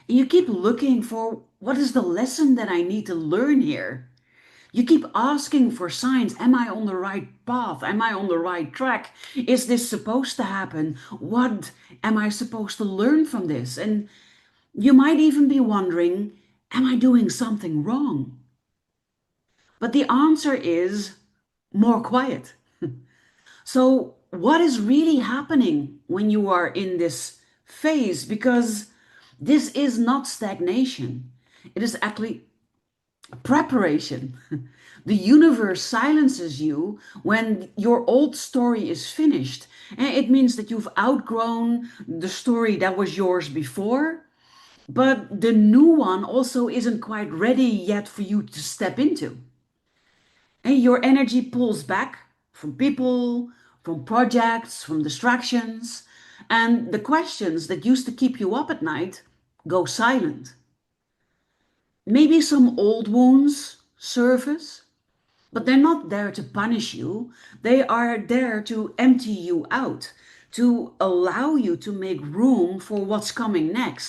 And you keep looking for what is the lesson that I need to learn here. You keep asking for signs. Am I on the right path? Am I on the right track? Is this supposed to happen? What am I supposed to learn from this? And you might even be wondering, am I doing something wrong? But the answer is more quiet. So, what is really happening when you are in this phase? Because this is not stagnation, it is actually preparation. The universe silences you when your old story is finished. And it means that you've outgrown the story that was yours before, but the new one also isn't quite ready yet for you to step into. And your energy pulls back from people, from projects, from distractions, and the questions that used to keep you up at night go silent. Maybe some old wounds surface, but they're not there to punish you. They are there to empty you out, to allow you to make room for what's coming next.